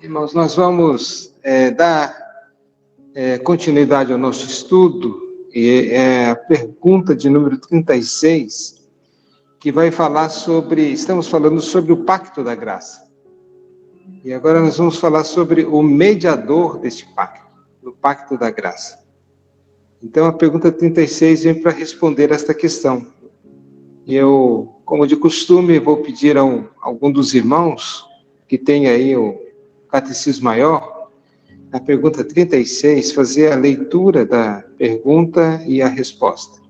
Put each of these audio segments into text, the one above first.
Irmãos, nós vamos dar continuidade ao nosso estudo, e é a pergunta de número 36, que vai falar estamos falando sobre o pacto da graça. E agora nós vamos falar sobre o mediador deste pacto, do pacto da graça. Então a pergunta 36 vem para responder esta questão. E eu, como de costume, vou pedir a algum dos irmãos que tem aí o Catecismo Maior, na pergunta 36, fazer a leitura da pergunta e a resposta.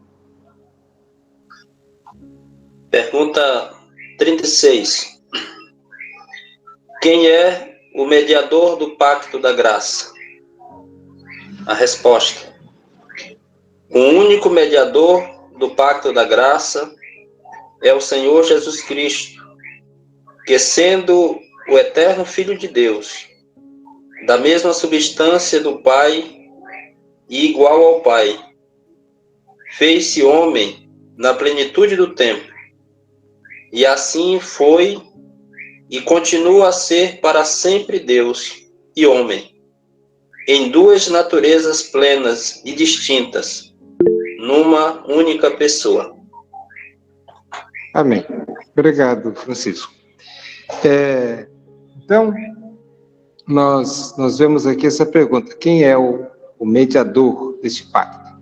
Pergunta 36. Quem é o mediador do pacto da graça? A resposta: o único mediador do pacto da graça é o Senhor Jesus Cristo, que, sendo o eterno Filho de Deus, da mesma substância do Pai e igual ao Pai, fez-se homem na plenitude do tempo, e assim foi e continua a ser para sempre Deus e homem, em duas naturezas plenas e distintas, numa única pessoa. Amém. Obrigado, Francisco. Então, nós vemos aqui essa pergunta: quem é o mediador deste pacto?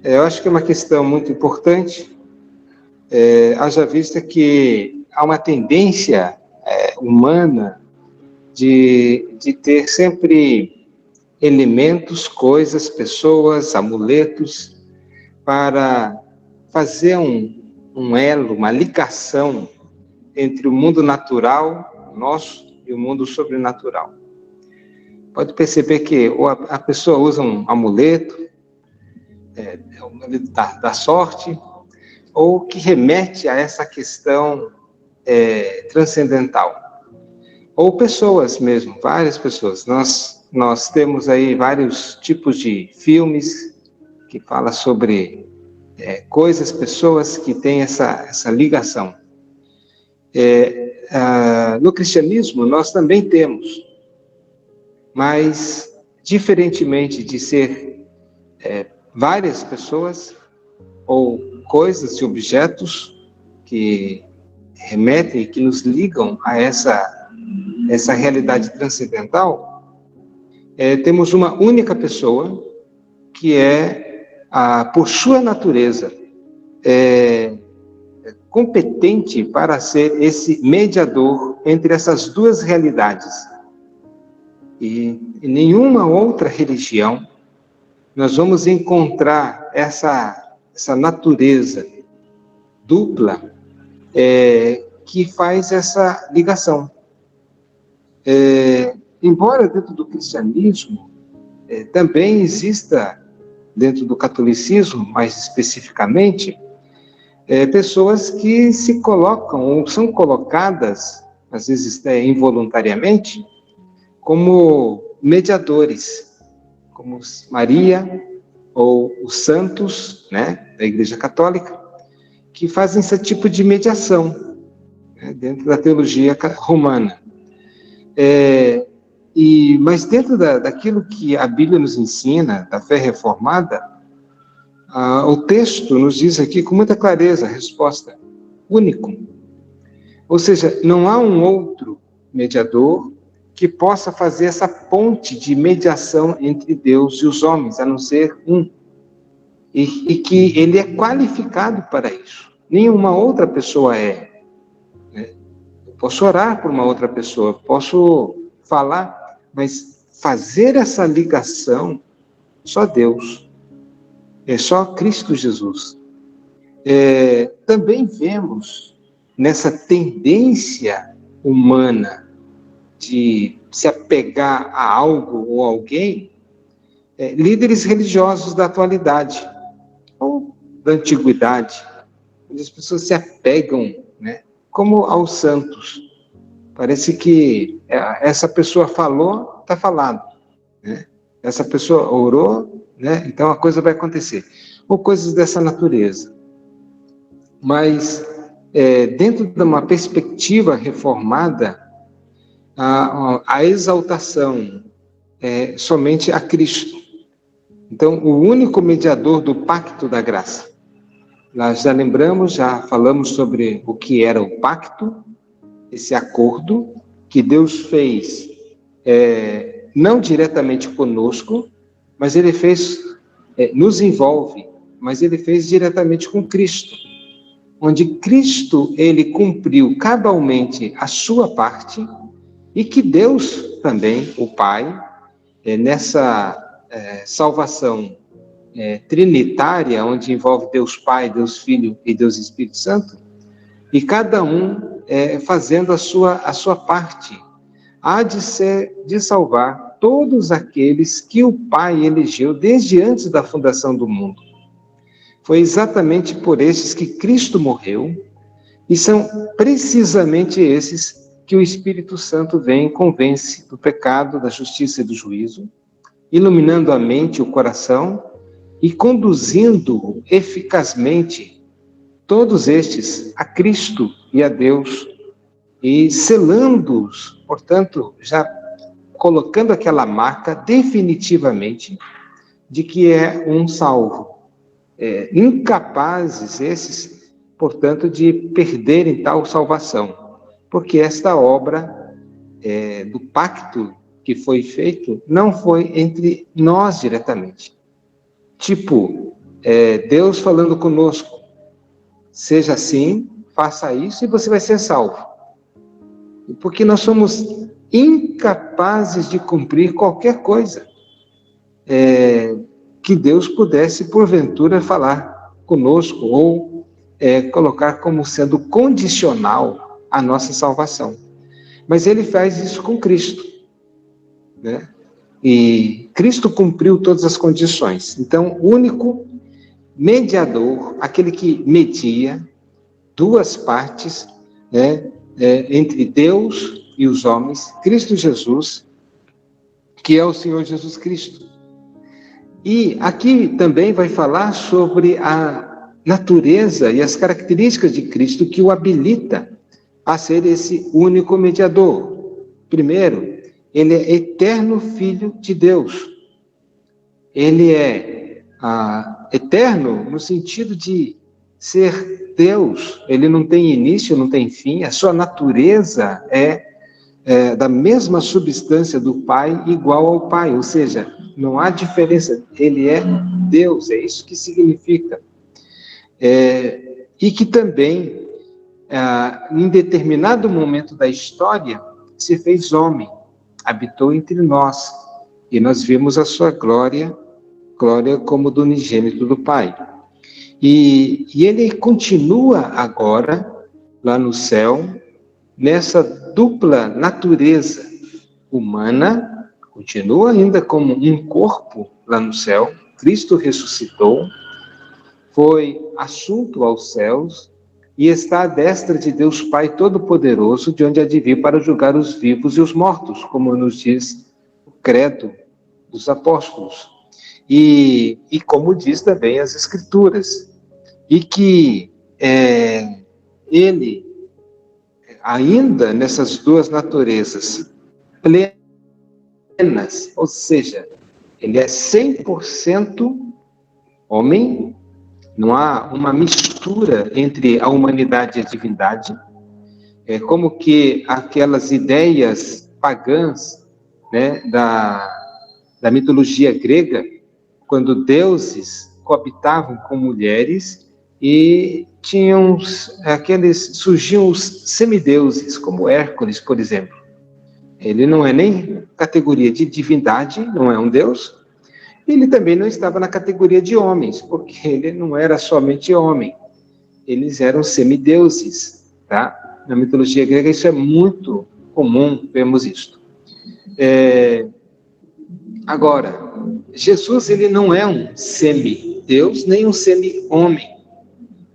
Eu acho que é uma questão muito importante, haja vista que há uma tendência humana de ter sempre elementos, coisas, pessoas, amuletos, para fazer um elo, uma ligação entre o mundo natural, nosso, e o mundo sobrenatural. Pode perceber que a pessoa usa um amuleto, o amuleto da sorte, ou que remete a essa questão transcendental. Ou pessoas mesmo, várias pessoas. Nós temos aí vários tipos de filmes que falam sobre coisas, pessoas que têm essa ligação. No cristianismo, nós também temos, mas, diferentemente de ser várias pessoas ou coisas e objetos que remetem, que nos ligam a essa realidade transcendental, temos uma única pessoa que por sua natureza, competente para ser esse mediador entre essas duas realidades. E em nenhuma outra religião nós vamos encontrar essa natureza dupla que faz essa ligação. Embora dentro do cristianismo também exista, dentro do catolicismo mais especificamente, pessoas que se colocam ou são colocadas, às vezes involuntariamente, como mediadores, como Maria ou os santos, né, da Igreja Católica, que fazem esse tipo de mediação, né, dentro da teologia romana. Mas dentro daquilo que a Bíblia nos ensina, da fé reformada, o texto nos diz aqui com muita clareza a resposta: único. Ou seja, não há um outro mediador que possa fazer essa ponte de mediação entre Deus e os homens, a não ser um. E que ele é qualificado para isso. Nenhuma outra pessoa é. Eu posso orar por uma outra pessoa, posso falar, mas fazer essa ligação, só Deus. É só Cristo Jesus. Também vemos nessa tendência humana de se apegar a algo ou alguém, líderes religiosos da atualidade ou da antiguidade, onde as pessoas se apegam, né, como aos santos. Parece que essa pessoa falou, está falado, né? Essa pessoa orou, né? Então a coisa vai acontecer. Ou coisas dessa natureza. Mas, dentro de uma perspectiva reformada, a exaltação somente a Cristo. Então, o único mediador do pacto da graça. Nós já lembramos, já falamos sobre o que era o pacto, esse acordo que Deus fez, não diretamente conosco, mas Ele fez, nos envolve, mas Ele fez diretamente com Cristo, onde Cristo, Ele cumpriu cabalmente a sua parte, e que Deus também, o Pai, nessa salvação trinitária, onde envolve Deus Pai, Deus Filho e Deus Espírito Santo, e cada um fazendo a sua parte, há de salvar todos aqueles que o Pai elegeu desde antes da fundação do mundo. Foi exatamente por estes que Cristo morreu, e são precisamente esses que o Espírito Santo vem e convence do pecado, da justiça e do juízo, iluminando a mente e o coração e conduzindo eficazmente todos estes a Cristo e a Deus, e selando-os, portanto, já colocando aquela marca definitivamente de que é um salvo. Incapazes esses, portanto, de perderem tal salvação, porque esta obra do pacto que foi feito não foi entre nós diretamente. Tipo, Deus falando conosco, seja assim, faça isso e você vai ser salvo. Porque nós somos incapazes de cumprir qualquer coisa que Deus pudesse, porventura, falar conosco ou colocar como sendo condicional a nossa salvação. Mas Ele faz isso com Cristo, né? E Cristo cumpriu todas as condições. Então, o único mediador, aquele que media duas partes, entre Deus e os homens, Cristo Jesus, que é o Senhor Jesus Cristo. E aqui também vai falar sobre a natureza e as características de Cristo que o habilita a ser esse único mediador. Primeiro, Ele é eterno Filho de Deus. Ele é eterno no sentido de ser Deus. Ele não tem início, não tem fim. A sua natureza é da mesma substância do Pai, igual ao Pai. Ou seja, não há diferença. Ele é Deus, é isso que significa. E que também, em determinado momento da história, se fez homem, habitou entre nós, e nós vimos a sua glória como do unigênito do Pai. E ele continua agora, lá no céu, nessa dupla natureza humana, continua ainda como um corpo lá no céu. Cristo ressuscitou, foi assunto aos céus e está à destra de Deus Pai Todo-Poderoso, de onde há de vir para julgar os vivos e os mortos, como nos diz o credo dos apóstolos. E como diz também as Escrituras. E que ele, ainda nessas duas naturezas plenas, ou seja, ele é 100% homem, não há uma mistura entre a humanidade e a divindade. É como que aquelas ideias pagãs, né, da mitologia grega, quando deuses coabitavam com mulheres e surgiam os semideuses, como Hércules, por exemplo. Ele não é nem categoria de divindade, não é um deus. Ele também não estava na categoria de homens, porque ele não era somente homem. Eles eram semideuses, tá? Na mitologia grega isso é muito comum, vemos isso. Agora, Jesus, ele não é um semideus, nem um semi-homem.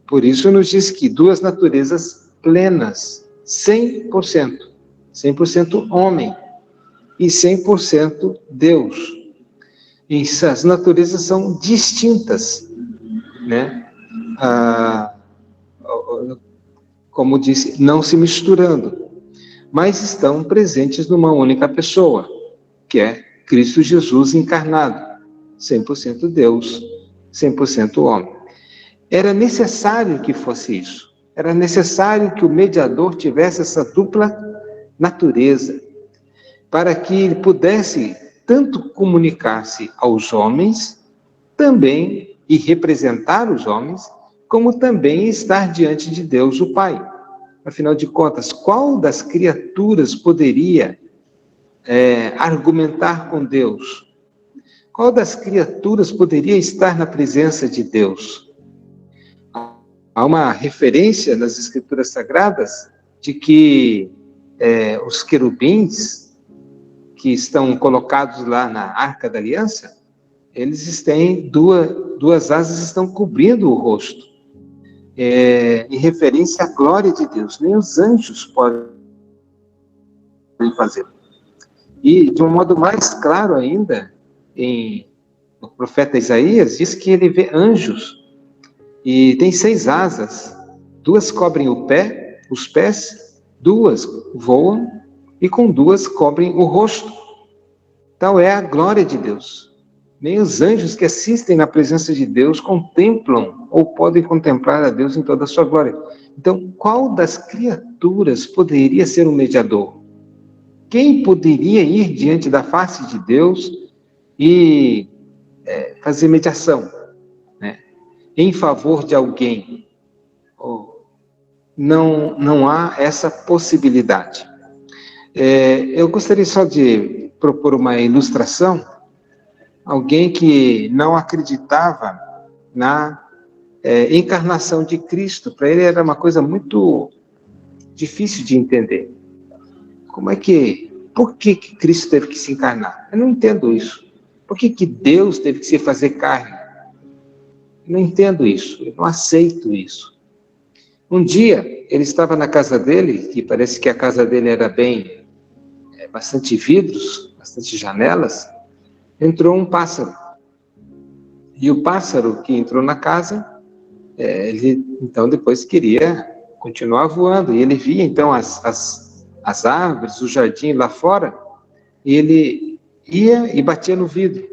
Por isso nos diz que duas naturezas plenas, 100%. 100% homem e 100% Deus. E essas naturezas são distintas, né? Como disse, não se misturando. mas estão presentes numa única pessoa, que é Cristo Jesus encarnado, 100% Deus, 100% homem. Era necessário que fosse isso. Era necessário que o mediador tivesse essa dupla natureza, para que ele pudesse tanto comunicar-se aos homens, também, e representar os homens, como também estar diante de Deus, o Pai. Afinal de contas, qual das criaturas poderia argumentar com Deus? Qual das criaturas poderia estar na presença de Deus? Há uma referência nas Escrituras Sagradas de que os querubins que estão colocados lá na Arca da Aliança, eles têm duas asas, estão cobrindo o rosto, em referência à glória de Deus. Nem os anjos podem fazer. E, de um modo mais claro ainda, o profeta Isaías diz que ele vê anjos, e tem 6 asas, 2 cobrem os pés, 2 voam, e com 2 cobrem o rosto. Tal é a glória de Deus. Nem os anjos que assistem na presença de Deus contemplam ou podem contemplar a Deus em toda a sua glória. Então, qual das criaturas poderia ser um mediador? Quem poderia ir diante da face de Deus e fazer mediação, né, em favor de alguém? Não há essa possibilidade. Eu gostaria só de propor uma ilustração. Alguém que não acreditava na encarnação de Cristo, para ele era uma coisa muito difícil de entender. Por que Cristo teve que se encarnar? Eu não entendo isso. Por que Deus teve que se fazer carne? Eu não entendo isso, eu não aceito isso. Um dia, ele estava na casa dele, que parece que a casa dele era bastante vidros, bastante janelas, entrou um pássaro. E o pássaro que entrou na casa, ele então depois queria continuar voando, e ele via então as árvores, o jardim lá fora, e ele ia e batia no vidro,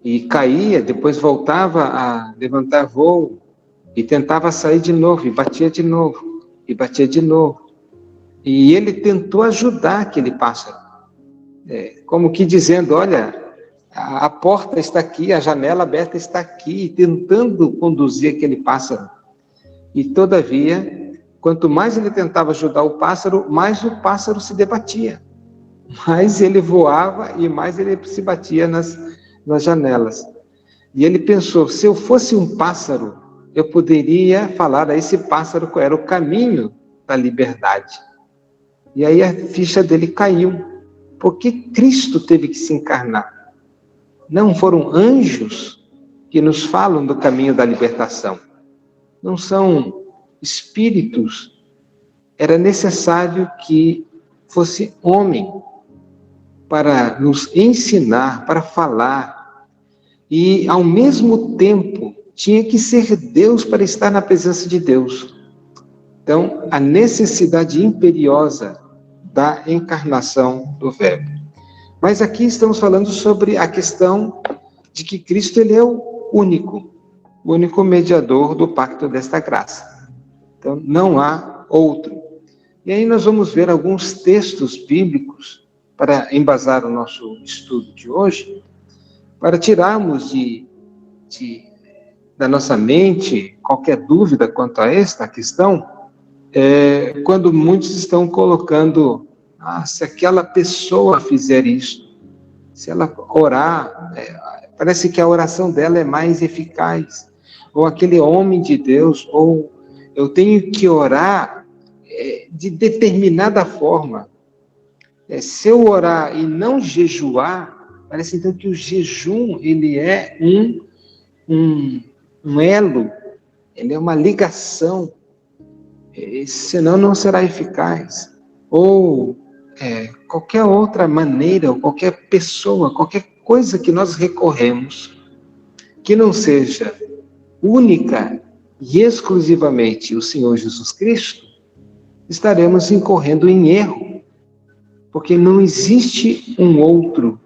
e caía, depois voltava a levantar voo, e tentava sair de novo, e batia de novo, e batia de novo. E ele tentou ajudar aquele pássaro, como que dizendo, olha, a porta está aqui, a janela aberta está aqui, tentando conduzir aquele pássaro. E todavia, quanto mais ele tentava ajudar o pássaro, mais o pássaro se debatia. Mais ele voava e mais ele se batia nas janelas. E ele pensou, se eu fosse um pássaro, eu poderia falar a esse pássaro qual era o caminho da liberdade. E aí a ficha dele caiu. Por que Cristo teve que se encarnar? Não foram anjos que nos falam do caminho da libertação. Não são espíritos. Era necessário que fosse homem para nos ensinar, para falar. E, ao mesmo tempo, tinha que ser Deus para estar na presença de Deus. Então, a necessidade imperiosa da encarnação do Verbo. Mas aqui estamos falando sobre a questão de que Cristo ele é o único mediador do pacto desta graça. Então, não há outro. E aí nós vamos ver alguns textos bíblicos para embasar o nosso estudo de hoje, para tirarmos da nossa mente qualquer dúvida quanto a esta questão, quando muitos estão colocando, se aquela pessoa fizer isso, se ela orar, parece que a oração dela é mais eficaz, ou aquele homem de Deus, ou eu tenho que orar de determinada forma. Se eu orar e não jejuar, parece então que o jejum ele é um elo, ele é uma ligação, senão não será eficaz. Ou qualquer outra maneira, ou qualquer pessoa, qualquer coisa que nós recorremos, que não seja única e exclusivamente o Senhor Jesus Cristo, estaremos incorrendo em erro, porque não existe um outro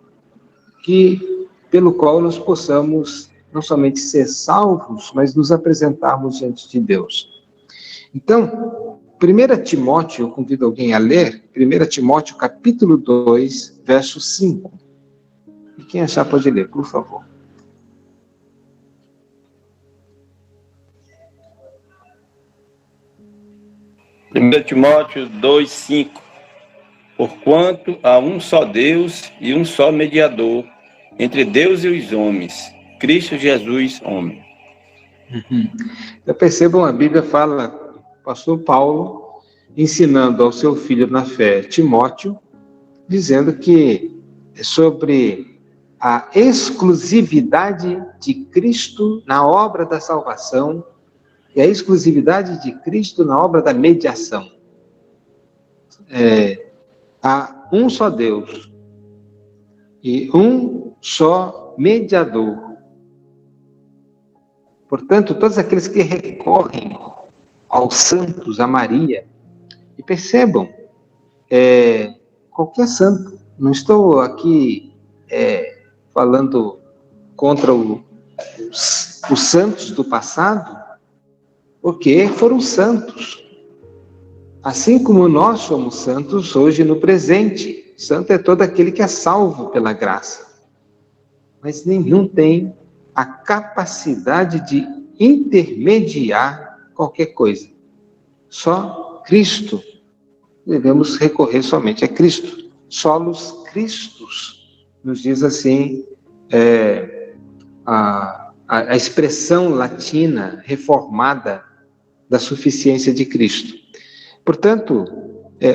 pelo qual nós possamos não somente ser salvos, mas nos apresentarmos diante de Deus. Então, 1 Timóteo, eu convido alguém a ler, 1 Timóteo capítulo 2, verso 5. E quem achar pode ler, por favor. Primeiro Timóteo 2:5. Porquanto há um só Deus e um só mediador entre Deus e os homens, Cristo Jesus, homem. Já percebam, a Bíblia fala, o pastor Paulo, ensinando ao seu filho na fé, Timóteo, dizendo que é sobre a exclusividade de Cristo na obra da salvação e a exclusividade de Cristo na obra da mediação. Há um só Deus e um só mediador. Portanto, todos aqueles que recorrem aos santos, a Maria, e percebam, qualquer santo, não estou aqui falando contra os santos do passado, porque foram santos. Assim como nós somos santos hoje no presente. Santo é todo aquele que é salvo pela graça. Mas nenhum tem a capacidade de intermediar qualquer coisa. Só Cristo. Devemos recorrer somente a Cristo. Solos Christus, nos diz assim a expressão latina reformada da suficiência de Cristo. Portanto,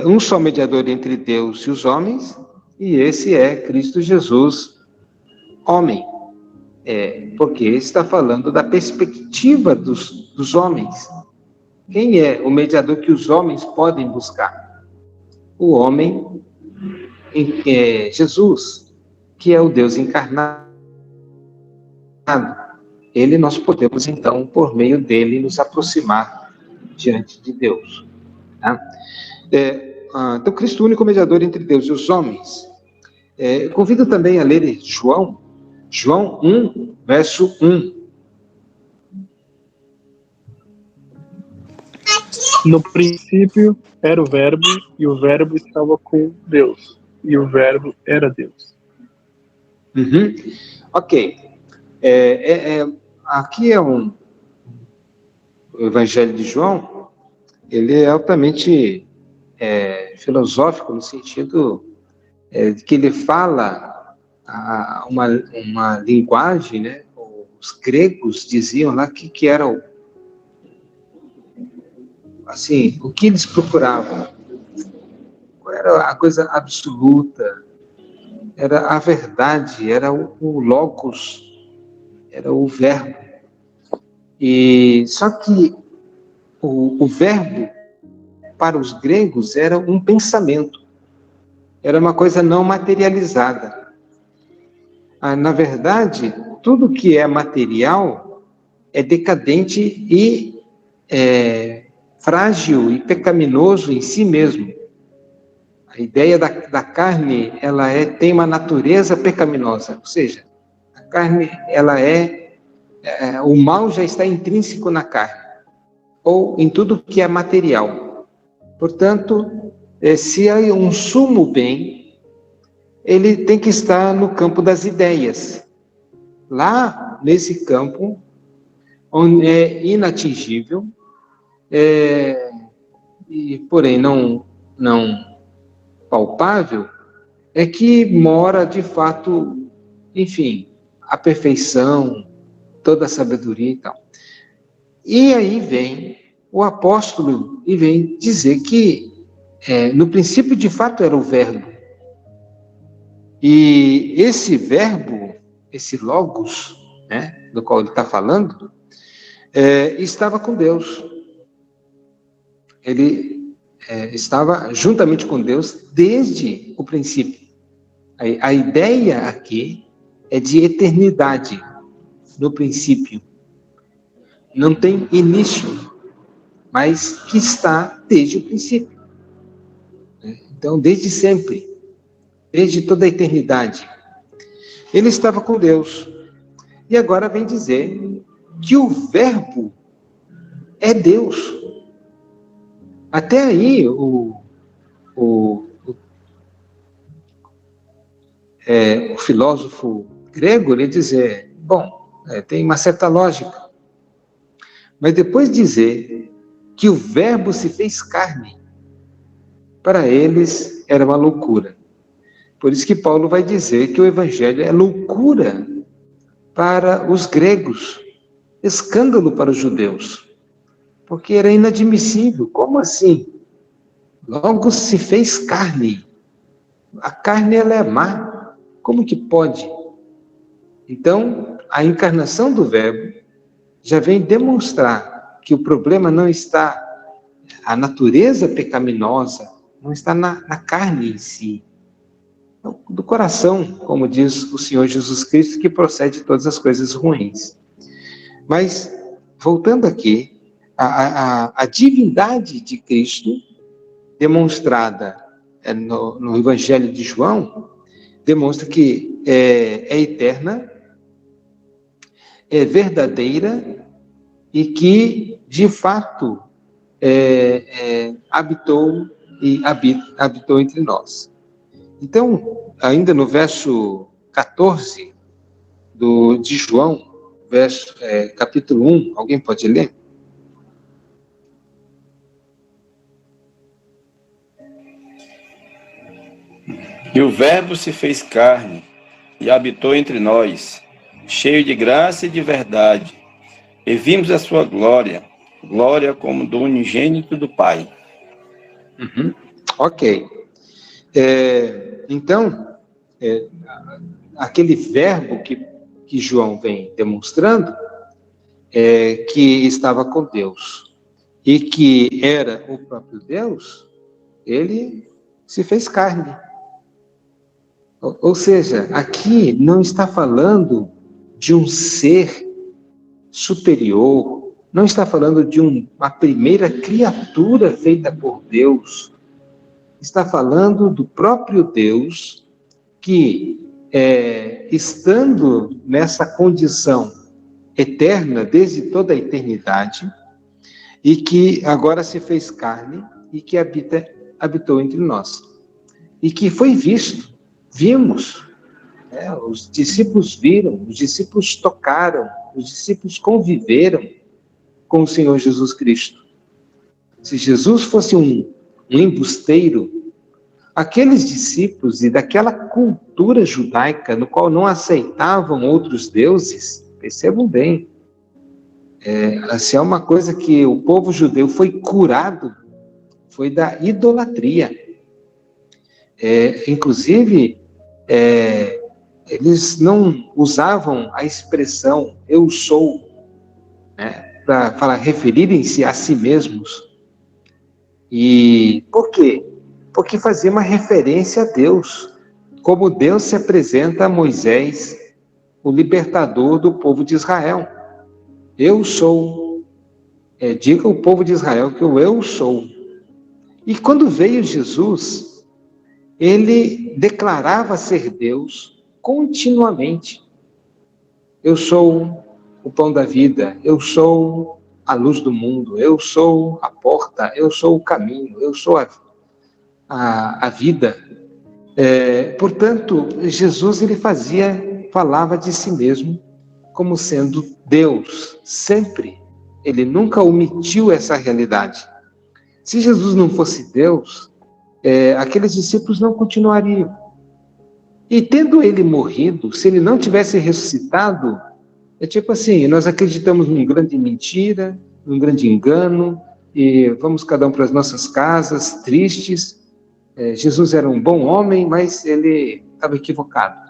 um só mediador entre Deus e os homens, e esse é Cristo Jesus, homem. Porque está falando da perspectiva dos homens. Quem é o mediador que os homens podem buscar? O homem, Jesus, que é o Deus encarnado. Ele nós podemos, então, por meio dele, nos aproximar diante de Deus. Tá? Então, Cristo, o único mediador entre Deus e os homens. Convido também a ler João 1, verso 1. No princípio era o Verbo, e o Verbo estava com Deus, e o Verbo era Deus. Ok. Aqui o Evangelho de João, ele é altamente filosófico no sentido de que ele fala uma linguagem, né? Os gregos diziam lá que era o que eles procuravam. Qual era a coisa absoluta? Era a verdade, era o logos, era o verbo. E só que o verbo, para os gregos, era um pensamento. Era uma coisa não materializada. Na verdade, tudo que é material é decadente e frágil e pecaminoso em si mesmo. A ideia da carne, ela tem uma natureza pecaminosa, ou seja, a carne, o mal já está intrínseco na carne, ou em tudo que é material. Portanto, se há um sumo bem, ele tem que estar no campo das ideias. Lá, nesse campo, onde é inatingível, e porém não palpável, é que mora de fato, enfim, a perfeição, toda a sabedoria e tal. E aí vem o apóstolo e vem dizer que no princípio de fato era o verbo. E esse verbo, esse logos, né, do qual ele está falando, estava com Deus. Ele estava juntamente com Deus desde o princípio. A ideia aqui é de eternidade no princípio. Não tem início, mas que está desde o princípio. Então, desde sempre, desde toda a eternidade, ele estava com Deus. E agora vem dizer que o Verbo é Deus. Até aí, o filósofo grego, ele dizer, bom, tem uma certa lógica. Mas depois dizer que o Verbo se fez carne, para eles era uma loucura. Por isso que Paulo vai dizer que o Evangelho é loucura para os gregos, escândalo para os judeus, porque era inadmissível. Como assim? Logo se fez carne. A carne, ela é má. Como que pode? Então, a encarnação do Verbo já vem demonstrar que o problema não está, a natureza pecaminosa, não está na carne em si, do coração, como diz o Senhor Jesus Cristo, que procede de todas as coisas ruins. Mas, voltando aqui, a divindade de Cristo, demonstrada no Evangelho de João, demonstra que é eterna, é verdadeira e que, de fato, habitou e habitou entre nós. Então, ainda no verso 14 de João, capítulo 1, alguém pode ler? E o Verbo se fez carne e habitou entre nós, cheio de graça e de verdade, e vimos a sua glória, glória como do unigênito do Pai. Uhum. Ok. Então, aquele verbo que João vem demonstrando, que estava com Deus e que era o próprio Deus, ele se fez carne. Ou seja, aqui não está falando de um ser superior, não está falando de uma primeira criatura feita por Deus, está falando do próprio Deus que, estando nessa condição eterna desde toda a eternidade, e que agora se fez carne e que habitou entre nós. E que foi visto, vimos, os discípulos viram, os discípulos tocaram, os discípulos conviveram com o Senhor Jesus Cristo. Se Jesus fosse um embusteiro, aqueles discípulos e daquela cultura judaica no qual não aceitavam outros deuses, percebam bem, se é uma coisa que o povo judeu foi curado, foi da idolatria. Inclusive, eles não usavam a expressão eu sou, para referirem-se a si mesmos. E por quê? Porque fazia uma referência a Deus, como Deus se apresenta a Moisés, o libertador do povo de Israel. Eu sou, diga ao povo de Israel que eu sou. E quando veio Jesus, ele declarava ser Deus continuamente. Eu sou o pão da vida, eu sou a luz do mundo, eu sou a porta, eu sou o caminho, eu sou a vida. Portanto, Jesus ele falava de si mesmo como sendo Deus, sempre. Ele nunca omitiu essa realidade. Se Jesus não fosse Deus, aqueles discípulos não continuariam. E tendo ele morrido, se ele não tivesse ressuscitado, é tipo assim, nós acreditamos numa grande mentira, num grande engano, e vamos cada um para as nossas casas, tristes. Jesus era um bom homem, mas ele estava equivocado.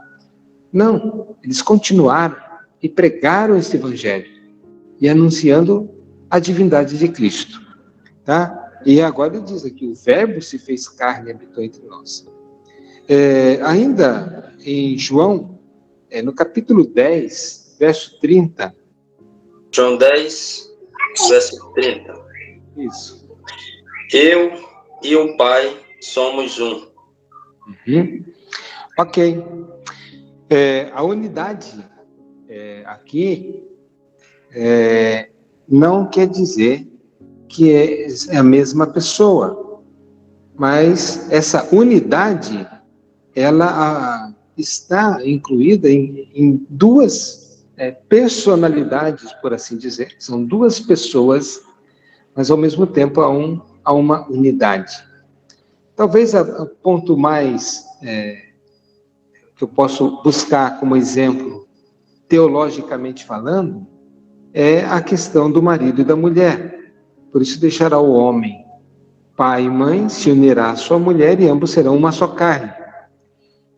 Não, eles continuaram e pregaram esse evangelho, e anunciando a divindade de Cristo. Tá? E agora ele diz aqui, o Verbo se fez carne e habitou entre nós. Ainda em João, no capítulo 10, verso 30. João 10, verso 30. Isso. Eu e o Pai somos um. Ok. A unidade aqui não quer dizer que é a mesma pessoa, mas essa unidade, ela está incluída em duas personalidades, por assim dizer. São duas pessoas, mas ao mesmo tempo há uma unidade. Talvez o ponto mais que eu posso buscar como exemplo, teologicamente falando, é a questão do marido e da mulher. Por isso deixará o homem pai e mãe, se unirá à sua mulher e ambos serão uma só carne.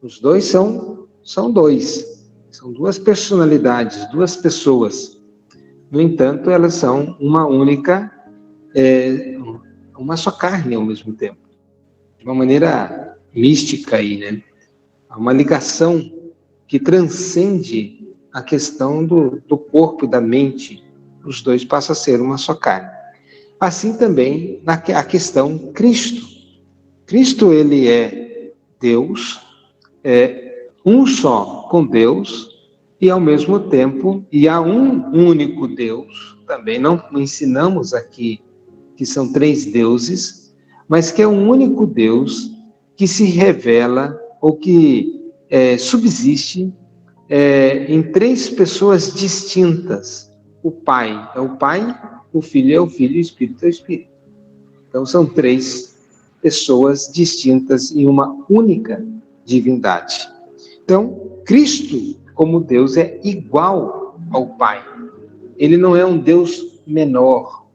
Os dois são dois. São duas personalidades, duas pessoas. No entanto, elas são uma única, uma só carne ao mesmo tempo. De uma maneira mística aí, né? Há uma ligação que transcende a questão do corpo e da mente. Os dois passam a ser uma só carne. Assim também a questão Cristo. Cristo, ele é Deus, um só com Deus, e ao mesmo tempo, e há um único Deus. Também não ensinamos aqui que são três deuses, mas que é um único Deus que se revela ou que subsiste em três pessoas distintas. O Pai é o Pai, o Filho é o Filho e o Espírito é o Espírito. Então são três pessoas distintas em uma única divindade. Então, Cristo, como Deus, é igual ao Pai. Ele não é um Deus menor,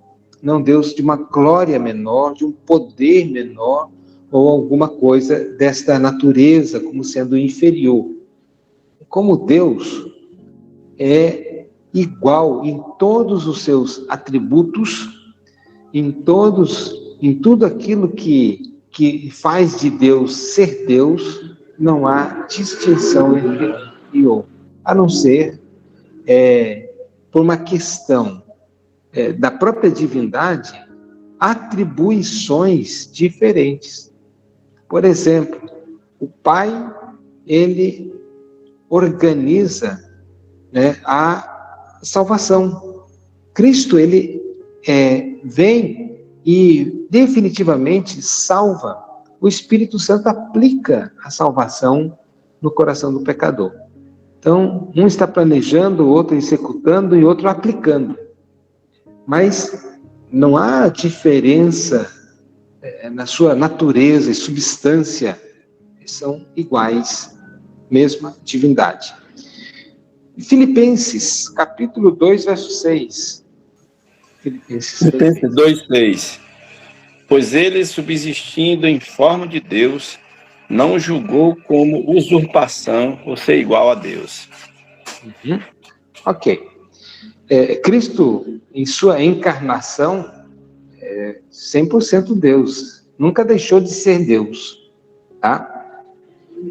não é um Deus de uma glória menor, de um poder menor, ou alguma coisa desta natureza como sendo inferior. Como Deus é igual em todos os seus atributos, em tudo aquilo que faz de Deus ser Deus, não há distinção entre um e outro, a não ser por uma questão da própria divindade, atribuições diferentes. Por exemplo, o Pai, ele organiza a salvação. Cristo, ele vem e definitivamente salva. O Espírito Santo aplica a salvação no coração do pecador. Então, um está planejando, o outro executando e o outro aplicando. Mas não há diferença na sua natureza e substância, são iguais, mesma divindade. Filipenses, capítulo 2, verso 6. Filipenses 2, 6. Pois ele, subsistindo em forma de Deus, não julgou como usurpação ou ser igual a Deus. Ok. Cristo, em sua encarnação, 100% Deus. Nunca deixou de ser Deus. Tá?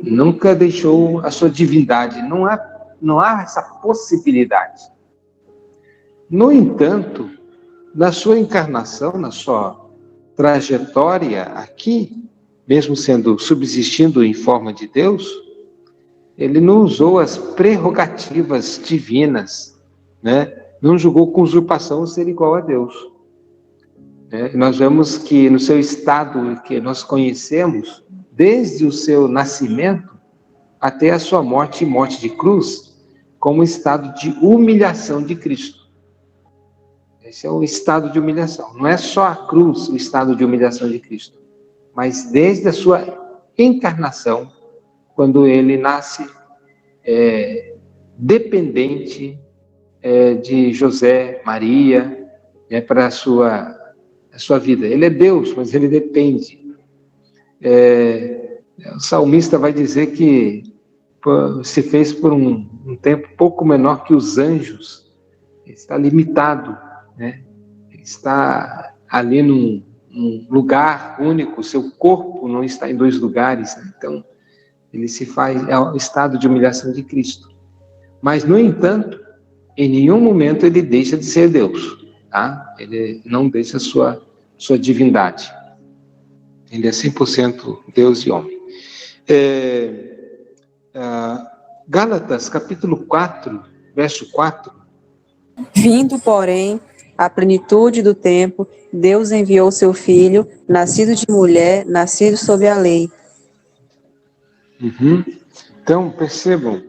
Nunca deixou a sua divindade. Não há essa possibilidade. No entanto, na sua encarnação, na sua trajetória aqui, mesmo subsistindo em forma de Deus, ele não usou as prerrogativas divinas, não julgou com usurpação ser igual a Deus. Nós vemos que no seu estado que nós conhecemos, desde o seu nascimento até a sua morte e morte de cruz, como estado de humilhação de Cristo. Esse é o estado de humilhação. Não é só a cruz o estado de humilhação de Cristo, mas desde a sua encarnação, quando ele nasce dependente de José, Maria, para a sua vida. Ele é Deus, mas ele depende. O salmista vai dizer que se fez por um tempo pouco menor que os anjos. Ele está limitado, Ele está ali num lugar único, seu corpo não está em dois lugares, Então, ele se faz, é o estado de humilhação de Cristo. Mas, no entanto, em nenhum momento ele deixa de ser Deus, tá? Ele não deixa a sua divindade. Ele é 100% Deus e homem. Gálatas, capítulo 4, verso 4. Vindo, porém, à plenitude do tempo, Deus enviou seu Filho, nascido de mulher, nascido sob a lei. Então, percebam,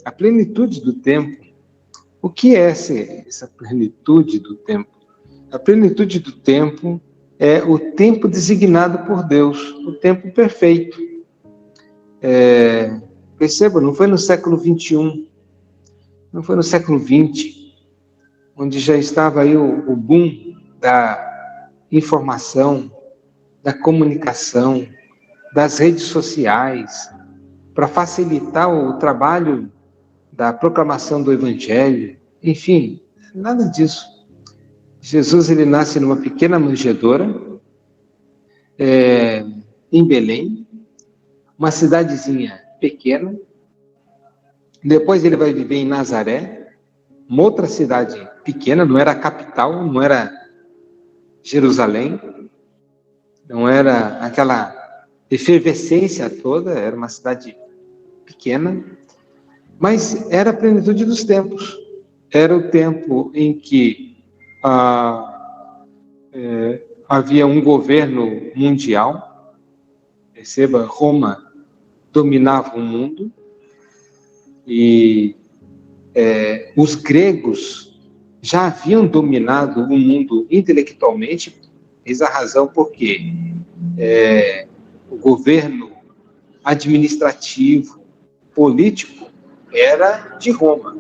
a plenitude do tempo. O que é essa plenitude do tempo? A plenitude do tempo é o tempo designado por Deus, o tempo perfeito. Percebam, não foi no século 21, não foi no século 20, onde já estava aí o boom da informação, da comunicação, das redes sociais, para facilitar o trabalho da proclamação do Evangelho, enfim, nada disso. Jesus, ele nasce numa pequena manjedoura, em Belém, uma cidadezinha pequena. Depois ele vai viver em Nazaré, uma outra cidade pequena, não era a capital, não era Jerusalém, não era aquela efervescência toda, era uma cidade pequena, mas era a plenitude dos tempos. Era o tempo em que havia um governo mundial. Perceba, Roma dominava o mundo e os gregos já haviam dominado o mundo intelectualmente. Eis a razão porque o governo administrativo, político, era de Roma,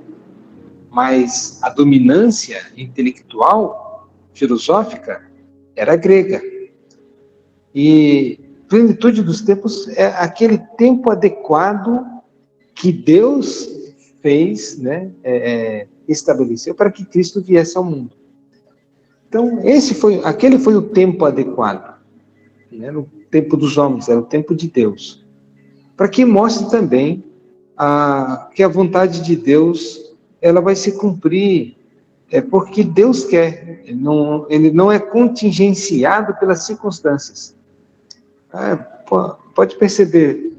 mas a dominância intelectual, filosófica, era grega. E plenitude dos tempos é aquele tempo adequado que Deus fez, né, estabeleceu para que Cristo viesse ao mundo. Então, aquele foi o tempo adequado, né, no tempo dos homens, era o tempo de Deus, para que mostre também que a vontade de Deus ela vai se cumprir, porque Deus quer, ele não é contingenciado pelas circunstâncias. Pode perceber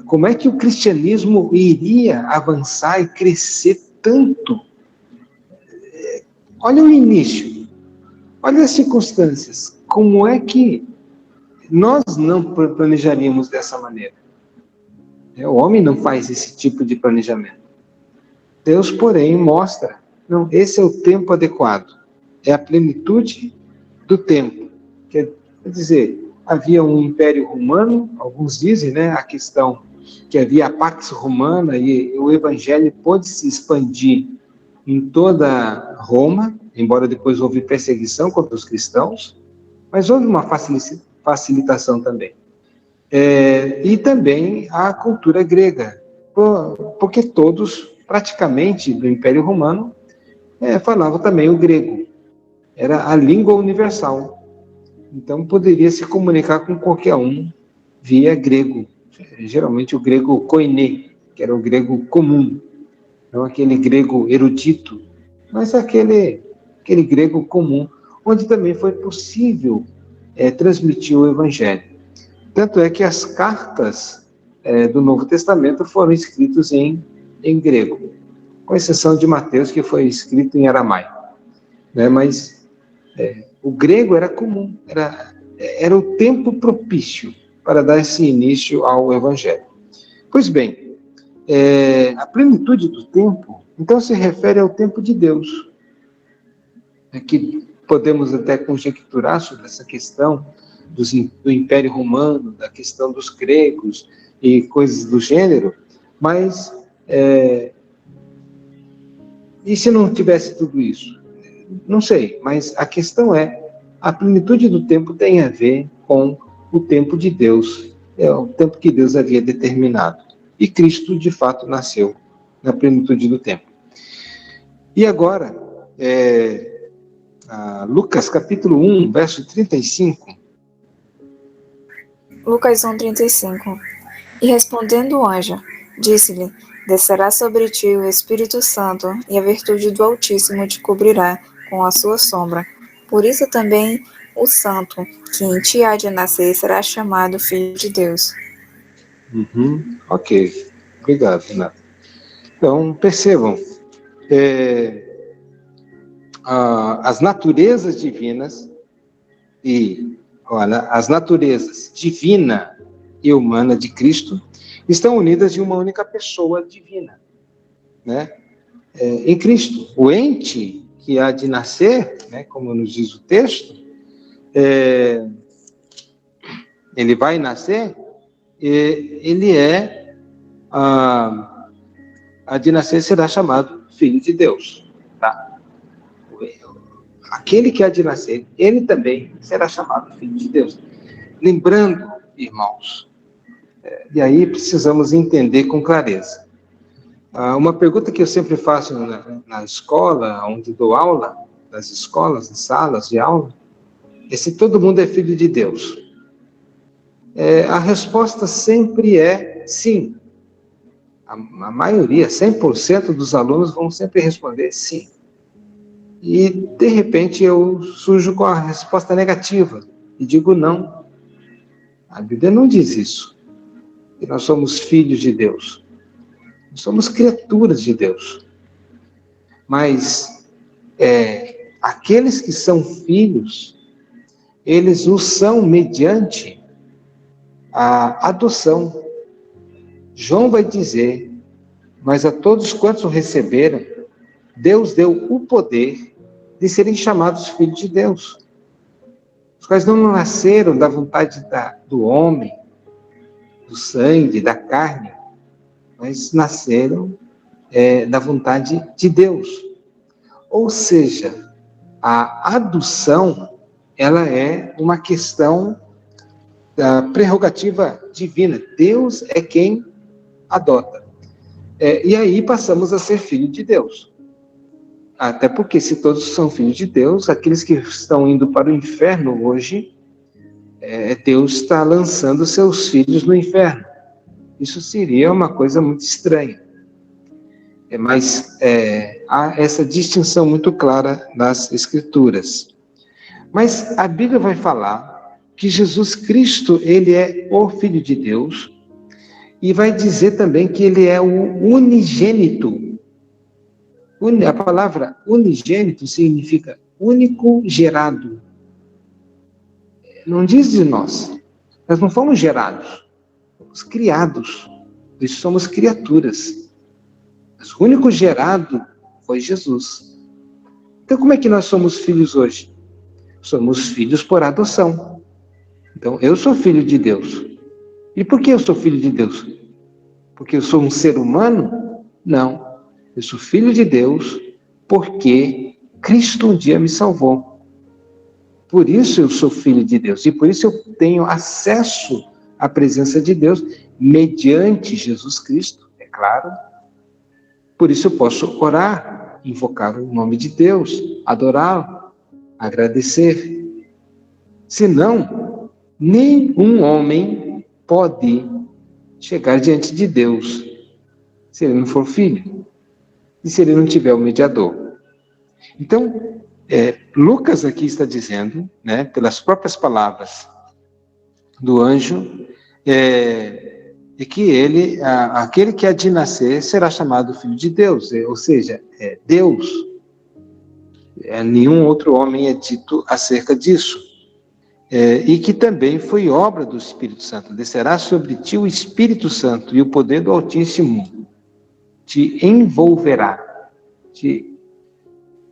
como é que o cristianismo iria avançar e crescer tanto. Olha o início, olha as circunstâncias, como é que nós não planejaríamos dessa maneira? O homem não faz esse tipo de planejamento. Deus, porém, mostra, não, esse é o tempo adequado, é a plenitude do tempo. Quer dizer, havia um império romano, alguns dizem, né, a questão que havia a Pax Romana e o evangelho pôde se expandir em toda Roma, embora depois houve perseguição contra os cristãos, mas houve uma facilitação também. E também a cultura grega, porque todos, praticamente, do Império Romano, falavam também o grego. Era a língua universal. Então, poderia se comunicar com qualquer um via grego. Geralmente o grego koiné, que era o grego comum. Não aquele grego erudito, mas aquele grego comum, onde também foi possível transmitir o Evangelho. Tanto é que as cartas do Novo Testamento foram escritas em grego, com exceção de Mateus, que foi escrito em aramaico. Né? Mas o grego era comum, era o tempo propício para dar esse início ao Evangelho. Pois bem, a plenitude do tempo, então, se refere ao tempo de Deus. Que podemos até conjecturar sobre essa questão do Império Romano, da questão dos gregos e coisas do gênero, mas e se não tivesse tudo isso? Não sei, mas a questão a plenitude do tempo tem a ver com o tempo de Deus, o tempo que Deus havia determinado. E Cristo, de fato, nasceu na plenitude do tempo. E agora, Lucas capítulo 1, verso 35. Lucas 1, 35. E respondendo o anjo, disse-lhe: Descerá sobre ti o Espírito Santo, e a virtude do Altíssimo te cobrirá com a sua sombra. Por isso também o santo, que em ti há de nascer, será chamado Filho de Deus. Ok, obrigado, Renato. Então, percebam, as naturezas divinas as naturezas divina e humana de Cristo estão unidas em uma única pessoa divina, né? Em Cristo. O ente que há de nascer, né, como nos diz o texto, ele vai nascer, ele há de nascer será chamado Filho de Deus, tá? Aquele que há de nascer, ele também será chamado Filho de Deus. Lembrando, irmãos, e aí precisamos entender com clareza. Uma pergunta que eu sempre faço na escola, onde dou aula, nas escolas, nas salas de aula, é se todo mundo é filho de Deus. A resposta sempre é sim. A maioria, 100% dos alunos vão sempre responder sim. E, de repente, eu surjo com a resposta negativa e digo não. A Bíblia não diz isso. Que nós somos filhos de Deus. Nós somos criaturas de Deus. Mas aqueles que são filhos, eles o são mediante a adoção. João vai dizer, mas a todos quantos o receberam, Deus deu o poder de serem chamados filhos de Deus. Os quais não nasceram da vontade do homem, do sangue, da carne, mas nasceram da vontade de Deus. Ou seja, a adoção, ela é uma questão da prerrogativa divina. Deus é quem adota. E aí passamos a ser filho de Deus. Até porque, se todos são filhos de Deus, aqueles que estão indo para o inferno hoje, Deus está lançando seus filhos no inferno. Isso seria uma coisa muito estranha. Mas há essa distinção muito clara nas Escrituras. Mas a Bíblia vai falar que Jesus Cristo, ele é o Filho de Deus, e vai dizer também que ele é o unigênito. A palavra unigênito significa único gerado. Não diz de nós. Nós não fomos gerados, fomos criados. Por isso somos criaturas. Mas o único gerado foi Jesus. Então, como é que nós somos filhos hoje? Somos filhos por adoção. Então, eu sou filho de Deus. E por que eu sou filho de Deus? Porque eu sou um ser humano? Não. Eu sou filho de Deus porque Cristo um dia me salvou. Por isso eu sou filho de Deus. E por isso eu tenho acesso à presença de Deus mediante Jesus Cristo, é claro. Por isso eu posso orar, invocar o nome de Deus, adorá-lo, agradecer. Senão, nenhum homem pode chegar diante de Deus se ele não for filho e se ele não tiver o mediador. Então, Lucas aqui está dizendo, né, pelas próprias palavras do anjo, que aquele que há de nascer será chamado Filho de Deus, ou seja, Deus. Nenhum outro homem é dito acerca disso. E que também foi obra do Espírito Santo. Descerá sobre ti o Espírito Santo e o poder do Altíssimo te envolverá, te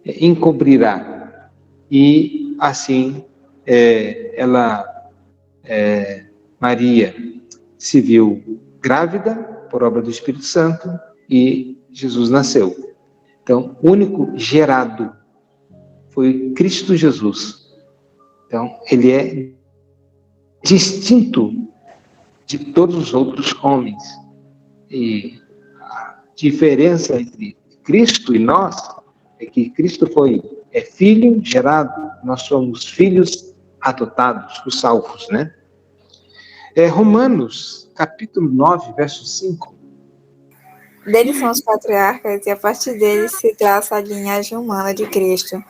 encobrirá. E assim, Maria se viu grávida por obra do Espírito Santo e Jesus nasceu. Então, o único gerado foi Cristo Jesus. Então, ele é distinto de todos os outros homens. E a diferença entre Cristo e nós é que Cristo é filho gerado, nós somos filhos adotados, os salvos, né? Romanos, capítulo 9, verso 5. Deles são os patriarcas, e a partir deles se traça a linhagem humana de Cristo.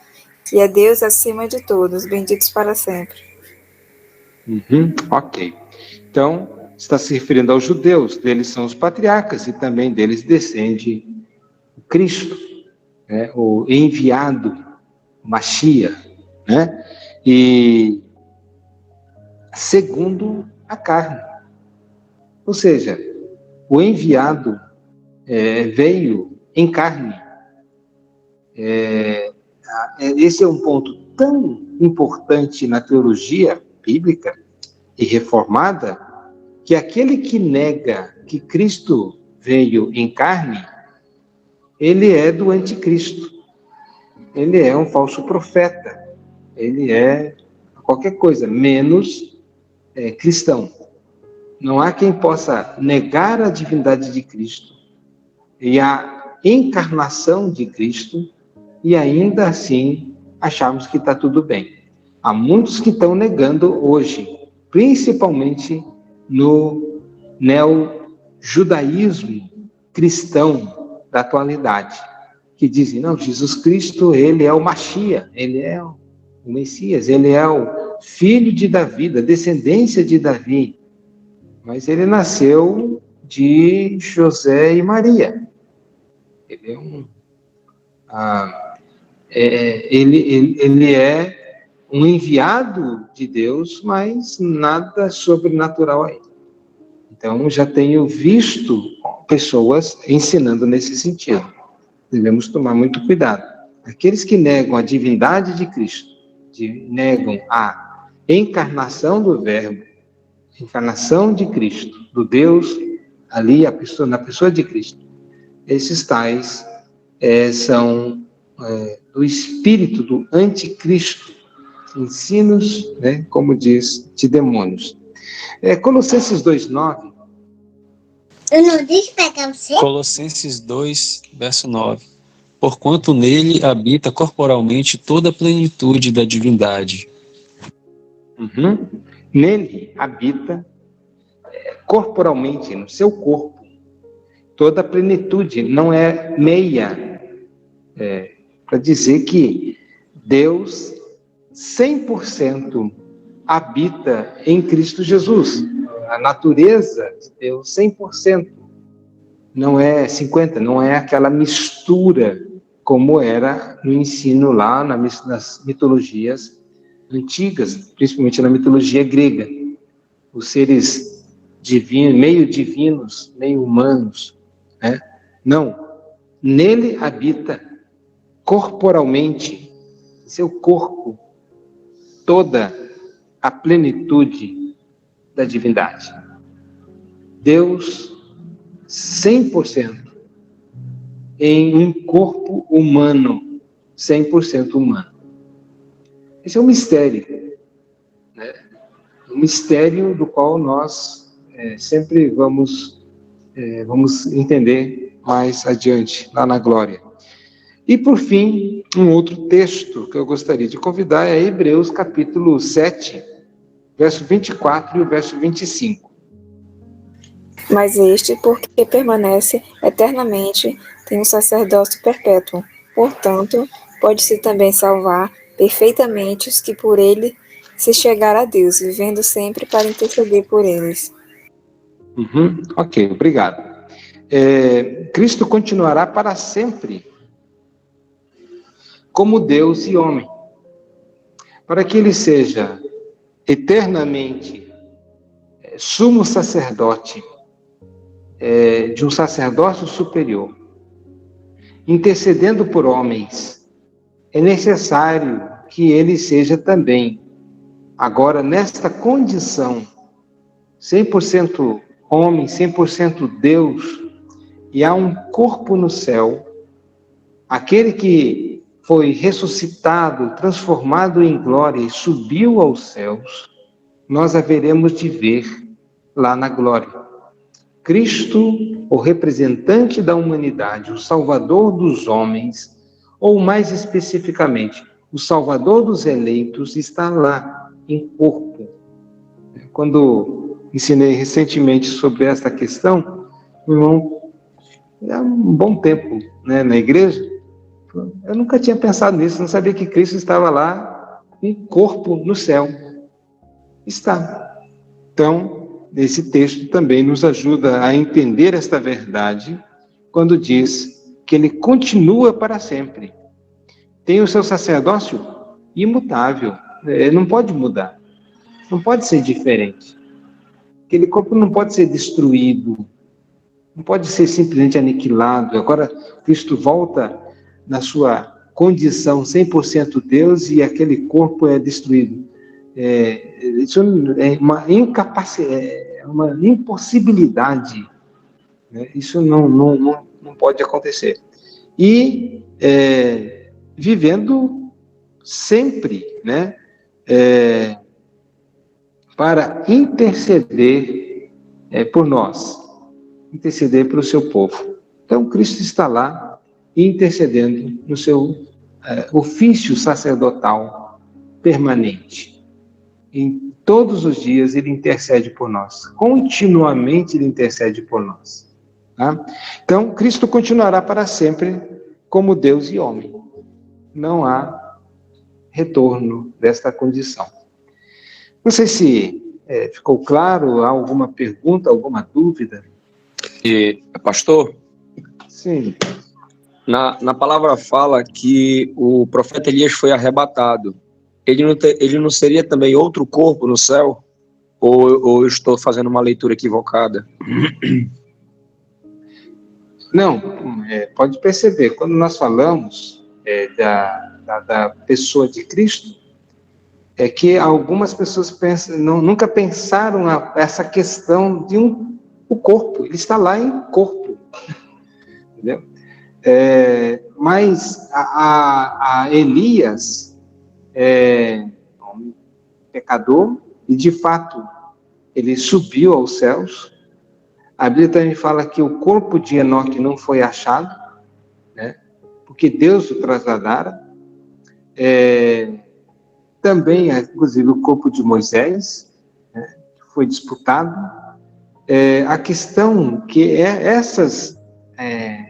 que é Deus acima de todos, benditos para sempre. Ok. Então, está se referindo aos judeus, deles são os patriarcas e também deles descende o Cristo, né, o enviado, o Mashiach, né? E segundo a carne. Ou seja, o enviado veio em carne. Esse é um ponto tão importante na teologia bíblica e reformada, que aquele que nega que Cristo veio em carne, ele é do anticristo. Ele é um falso profeta. Ele é qualquer coisa, menos cristão. Não há quem possa negar a divindade de Cristo e a encarnação de Cristo e ainda assim acharmos que está tudo bem. Há muitos que estão negando hoje, principalmente no neo-judaísmo cristão da atualidade, que dizem, não, Jesus Cristo, ele é o Mashiach, ele é o Messias, ele é o filho de Davi, da descendência de Davi, mas ele nasceu de José e Maria. Ele ele é um enviado de Deus, mas nada sobrenatural a ele. Então, já tenho visto pessoas ensinando nesse sentido. Devemos tomar muito cuidado. Aqueles que negam a divindade de Cristo, negam a encarnação do Verbo, a encarnação de Cristo, do Deus ali na pessoa de Cristo, esses tais são do espírito do anticristo, ensinos, né, como diz, de demônios. Colossenses 2:9. Eu não disse pegar você? Colossenses 2, verso 9. Porquanto nele habita corporalmente toda a plenitude da divindade. Nele habita corporalmente, no seu corpo, toda a plenitude. Não é meia, para dizer que Deus 100% habita em Cristo Jesus. A natureza de Deus 100%. Não é 50%, não é aquela mistura como era no ensino lá nas mitologias antigas, principalmente na mitologia grega. Os seres divinos, meio divinos, meio humanos, né? Não. Nele habita corporalmente, em seu corpo, toda a plenitude da divindade. Deus 100% em um corpo humano, 100% humano. Esse é um mistério, né? Um mistério do qual nós sempre vamos entender mais adiante, lá na glória. E, por fim, um outro texto que eu gostaria de convidar é Hebreus, capítulo 7, verso 24 e o verso 25. Mas este, porque permanece eternamente, tem um sacerdócio perpétuo. Portanto, pode-se também salvar perfeitamente os que por ele se chegar a Deus, vivendo sempre para interceder por eles. Ok, obrigado. Cristo continuará para sempre como Deus e homem, para que ele seja eternamente sumo sacerdote de um sacerdócio superior, intercedendo por homens. É necessário que ele seja também, agora nesta condição, 100% homem, 100% Deus, e há um corpo no céu, aquele que foi ressuscitado, transformado em glória e subiu aos céus, nós haveremos de ver lá na glória. Cristo, o representante da humanidade, o Salvador dos homens, ou mais especificamente, o Salvador dos eleitos, está lá em corpo. Quando ensinei recentemente sobre esta questão, irmão, há um bom tempo, né, na igreja, Eu nunca tinha pensado nisso, não sabia que Cristo estava lá em corpo no céu. Está. Então, esse texto também nos ajuda a entender esta verdade quando diz que ele continua para sempre. Tem o seu sacerdócio imutável, não pode mudar, não pode ser diferente. Aquele corpo não pode ser destruído, não pode ser simplesmente aniquilado. Agora, Cristo volta na sua condição 100% Deus e aquele corpo é destruído. Isso é uma incapacidade, é uma impossibilidade, né? Isso não pode acontecer. E vivendo sempre, né, para interceder por nós, interceder pelo seu povo. Então, Cristo está lá intercedendo no seu ofício sacerdotal permanente. Em todos os dias ele intercede por nós, continuamente ele intercede por nós. Tá? Então, Cristo continuará para sempre como Deus e homem. Não há retorno desta condição. Não sei se ficou claro, há alguma pergunta, alguma dúvida? Pastor? Sim. Na palavra fala que o profeta Elias foi arrebatado. Ele não seria também outro corpo no céu? Ou eu estou fazendo uma leitura equivocada? Não, pode perceber, quando nós falamos da pessoa de Cristo, é que algumas pessoas nunca pensaram essa questão de o corpo. Ele está lá em corpo, entendeu? Mas a Elias um pecador, e de fato ele subiu aos céus. A Bíblia também fala que o corpo de Enoque não foi achado, né? Porque Deus o trasladara. Também, inclusive, o corpo de Moisés, né, foi disputado. A questão que essas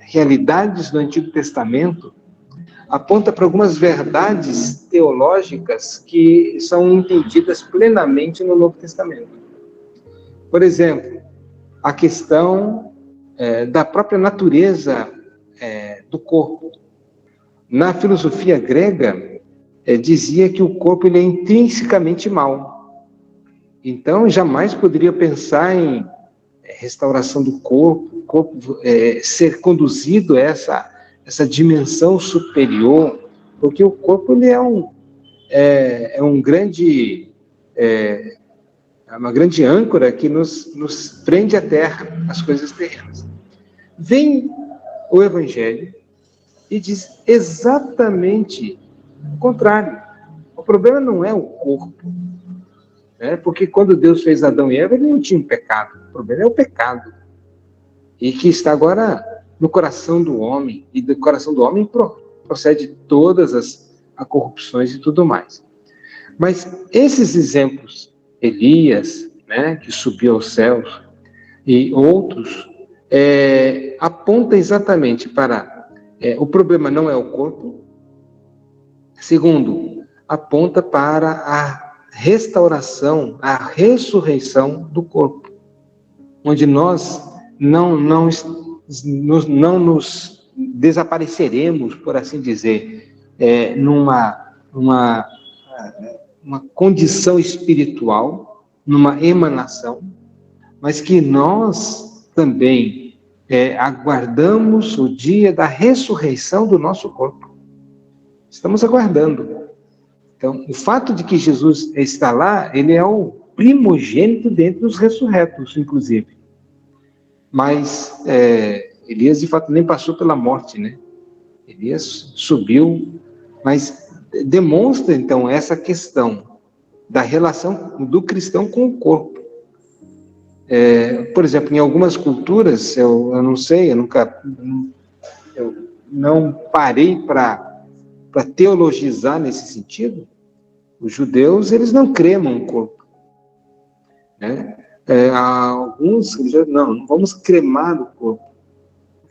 realidades do Antigo Testamento aponta para algumas verdades teológicas que são entendidas plenamente no Novo Testamento. Por exemplo, a questão da própria natureza do corpo. Na filosofia grega, dizia que o corpo ele é intrinsecamente mau. Então, jamais poderia pensar em restauração do corpo, o corpo ser conduzido a essa dimensão superior, porque o corpo ele é uma grande âncora que nos prende à terra, às coisas terrenas. Vem o Evangelho e diz exatamente o contrário. O problema não é o corpo, né? Porque quando Deus fez Adão e Eva, ele não tinha um pecado. O problema é o pecado. E que está agora no coração do homem, e do coração do homem procede todas as corrupções e tudo mais. Mas esses exemplos, Elias, né, que subiu aos céus, e outros, apontam exatamente para o problema não é o corpo. Segundo, aponta para a restauração, a ressurreição do corpo, onde nós não nos desapareceremos, por assim dizer, numa condição espiritual, numa emanação, mas que nós também aguardamos o dia da ressurreição do nosso corpo. Estamos aguardando. Então, o fato de que Jesus está lá, ele é o primogênito dentre os ressurretos, inclusive. Mas Elias, de fato, nem passou pela morte, né? Elias subiu, mas demonstra, então, essa questão da relação do cristão com o corpo. Por exemplo, em algumas culturas, eu não sei, eu não parei para teologizar nesse sentido. Os judeus, eles não cremam o corpo, né? Alguns religiosos, não vamos cremar o corpo.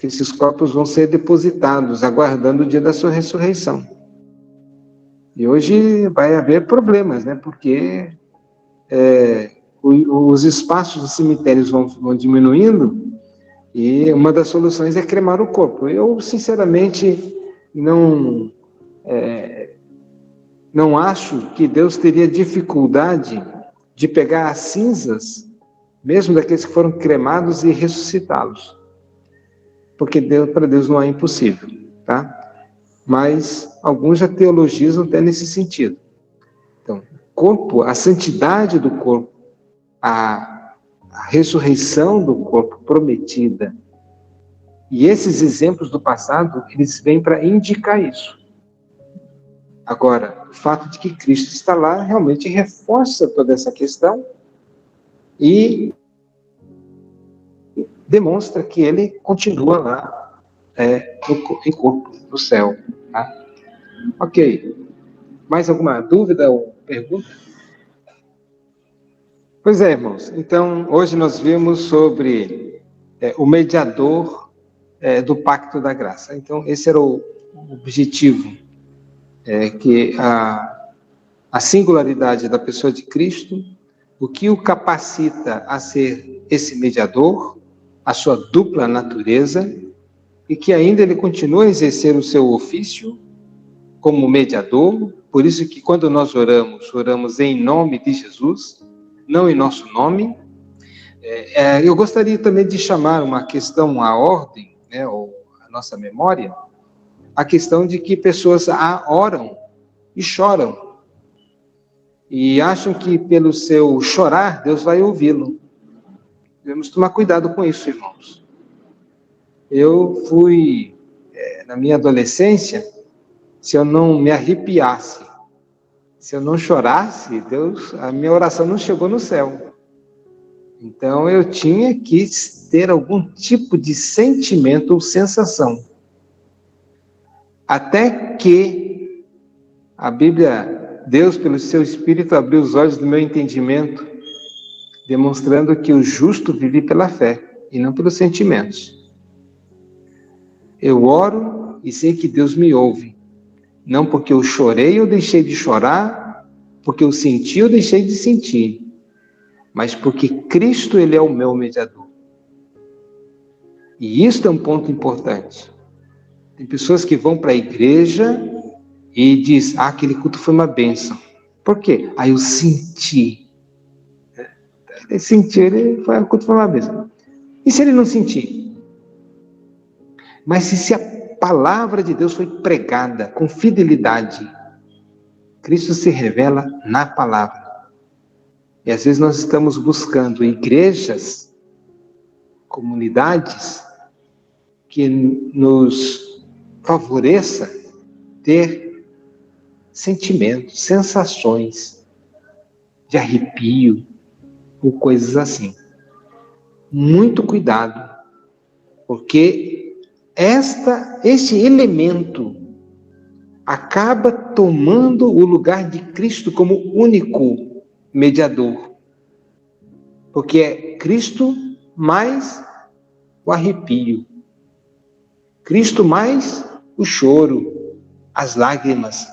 que esses corpos vão ser depositados, aguardando o dia da sua ressurreição. E hoje vai haver problemas, né? Porque os espaços dos cemitérios vão diminuindo, e uma das soluções é cremar o corpo. Eu, sinceramente, não acho que Deus teria dificuldade de pegar as cinzas, mesmo daqueles que foram cremados, e ressuscitá-los. Porque para Deus não é impossível, tá? Mas alguns já teologizam até nesse sentido. Então, o corpo, a santidade do corpo, a ressurreição do corpo prometida, e esses exemplos do passado, eles vêm para indicar isso. Agora, o fato de que Cristo está lá realmente reforça toda essa questão e demonstra que ele continua lá em corpo, no céu. Tá? Ok. Mais alguma dúvida ou pergunta? Pois é, irmãos. Então, hoje nós vimos sobre o mediador do Pacto da Graça. Então, esse era o objetivo, que a singularidade da pessoa de Cristo, o que o capacita a ser esse mediador, a sua dupla natureza, e que ainda ele continua a exercer o seu ofício como mediador. Por isso que quando nós oramos em nome de Jesus, não em nosso nome. Eu gostaria também de chamar uma questão à ordem, né, ou à nossa memória, a questão de que pessoas oram e choram, e acham que pelo seu chorar, Deus vai ouvi-lo. Devemos tomar cuidado com isso, irmãos. Eu fui, na minha adolescência, se eu não me arrepiasse, se eu não chorasse, a minha oração não chegou no céu. Então, eu tinha que ter algum tipo de sentimento ou sensação. Até que a Bíblia, Deus, pelo seu Espírito, abriu os olhos do meu entendimento, demonstrando que o justo vive pela fé e não pelos sentimentos. Eu oro e sei que Deus me ouve. Não porque eu chorei ou deixei de chorar, porque eu senti ou deixei de sentir, mas porque Cristo, ele é o meu mediador. E isso é um ponto importante. Tem pessoas que vão para a igreja e dizem, aquele culto foi uma bênção. Por quê? Eu senti. Ele sentiu, o culto foi uma bênção. E se ele não sentir? Mas se a palavra de Deus foi pregada com fidelidade, Cristo se revela na palavra. E às vezes nós estamos buscando igrejas, comunidades, que nos favoreça ter sentimentos, sensações de arrepio, ou coisas assim. Muito cuidado, porque este elemento acaba tomando o lugar de Cristo como único mediador. Porque é Cristo mais o arrepio, Cristo mais o choro, as lágrimas.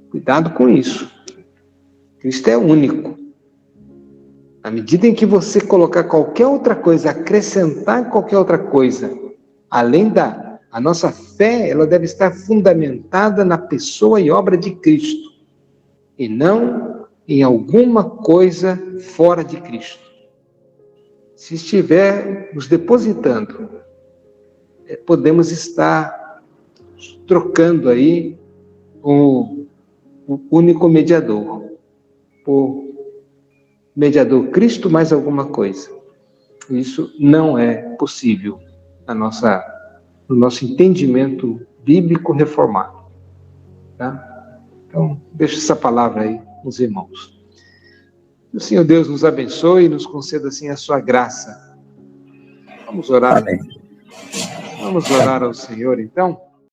Cuidado com isso. Cristo é único. Na medida em que você colocar qualquer outra coisa, acrescentar qualquer outra coisa, além a nossa fé, ela deve estar fundamentada na pessoa e obra de Cristo, e não em alguma coisa fora de Cristo. Se estiver nos depositando, podemos estar trocando aí o único mediador por mediador Cristo mais alguma coisa. Isso não é possível no nosso entendimento bíblico reformado. Tá? Então, deixa essa palavra aí com os irmãos. Que o Senhor Deus nos abençoe e nos conceda assim a sua graça. Vamos orar. Amém. Vamos orar ao Senhor, então.